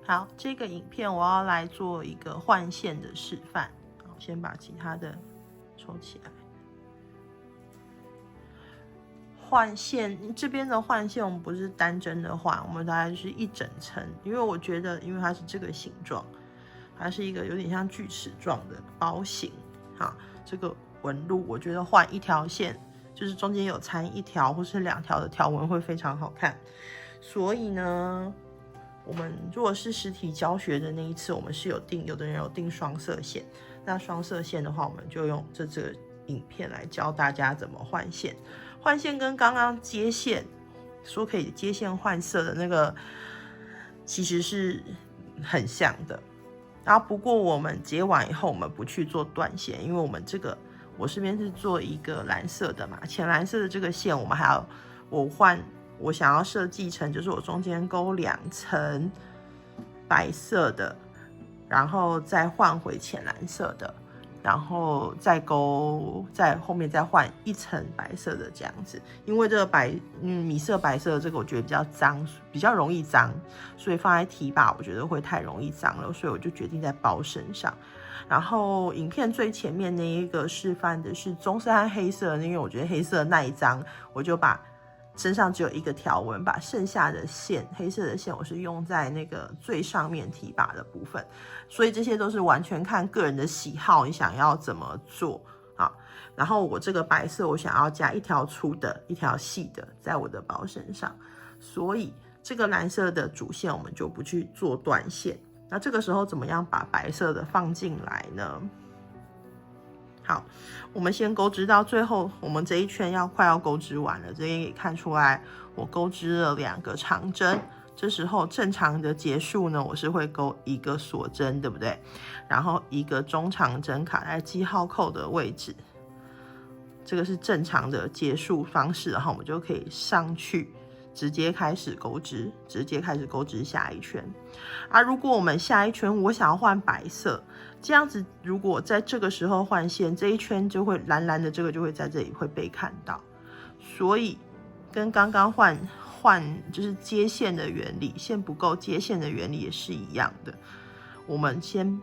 好，这个影片我要来做一个换线的示范。好，先把其他的抽起来。换线这边的换线，我们不是单针的换，我们大概就是一整层，因为我觉得，因为它是这个形状，它是一个有点像锯齿状的包型。好，这个纹路，我觉得换一条线，就是中间有掺一条或是2条的条纹会非常好看。所以呢，我们如果是实体教学的那一次，我们是有的人有订双色线。那双色线的话，我们就用这个影片来教大家怎么换线。换线跟刚刚接线说可以接线换色的那个其实是很像的。然后不过我们接完以后，我们不去做断线，因为我们这个我这边是做一个蓝色的嘛，浅蓝色的这个线，我们还要我想要设计成就是我中间勾2层白色的，然后再换回浅蓝色的，然后再在后面再换1层白色的这样子。因为这个米色白色的这个我觉得比较脏，比较容易脏，所以放在提把我觉得会太容易脏了，所以我就决定在包身上。然后影片最前面那一个示范的是棕色和黑色的，因为我觉得黑色耐脏，我就把身上只有一个条纹，把剩下的线，黑色的线我是用在那个最上面提把的部分。所以这些都是完全看个人的喜好，你想要怎么做啊？然后我这个白色我想要加1条粗的1条细的在我的包身上，所以这个蓝色的主线我们就不去做断线。那这个时候怎么样把白色的放进来呢？好，我们先钩织到最后，我们这一圈快要钩织完了，这边可以看出来我钩织了2个长针。这时候正常的结束呢，我是会钩1个锁针，对不对？然后1个中长针卡在记号扣的位置，这个是正常的结束方式。然后我们就可以上去直接开始钩织，下一圈。如果我们下一圈我想要换白色，这样子如果在这个时候换线，这一圈就会蓝蓝的，这个就会在这里会被看到。所以跟刚刚换就是接线的原理，线不够接线的原理也是一样的。我们先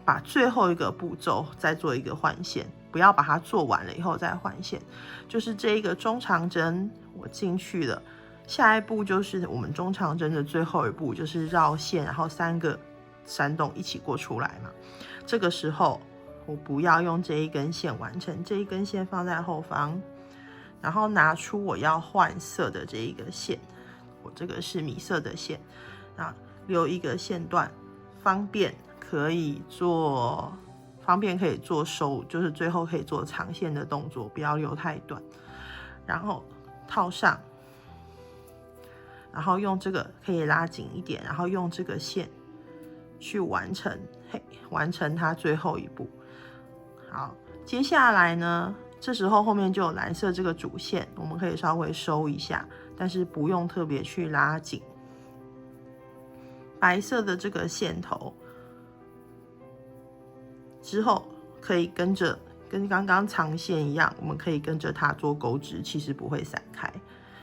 把最后一个步骤再做一个换线，不要把它做完了以后再换线。就是这一个中长针我进去了，下一步就是我们中长针的最后一步，就是绕线，然后3个山洞一起过出来嘛。这个时候我不要用这一根线完成，这一根线放在后方，然后拿出我要换色的这一个线，我这个是米色的线，留一个线段，方便可以做收，就是最后可以做长线的动作，不要留太短。然后套上，然后用这个可以拉紧一点，然后用这个线去完成它最后一步。好，接下来呢，这时候后面就有蓝色这个主线，我们可以稍微收一下，但是不用特别去拉紧。白色的这个线头之后可以跟刚刚长线一样，我们可以跟着它做钩织，其实不会散开。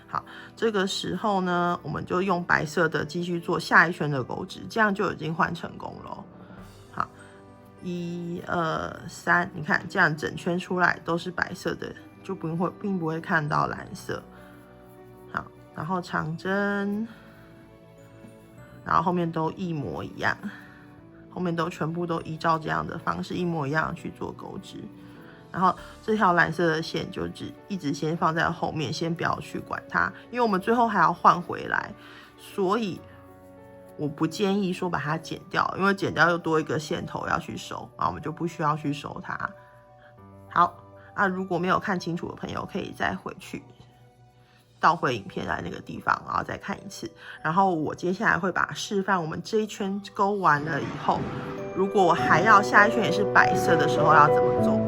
好，这个时候呢，我们就用白色的继续做下一圈的钩织，这样就已经换成功了。好，1、2、3，你看这样整圈出来都是白色的，就并不会看到蓝色。好，然后长针，然后后面都一模一样，后面全部都依照这样的方式一模一样去做钩织。然后这条蓝色的线就一直先放在后面，先不要去管它，因为我们最后还要换回来，所以我不建议说把它剪掉，因为剪掉又多一个线头要去收，我们就不需要去收它。好，如果没有看清楚的朋友，可以再回去倒回影片在那个地方，然后再看一次。然后我接下来会把示范我们这一圈钩完了以后，如果还要下一圈也是白色的时候要怎么做。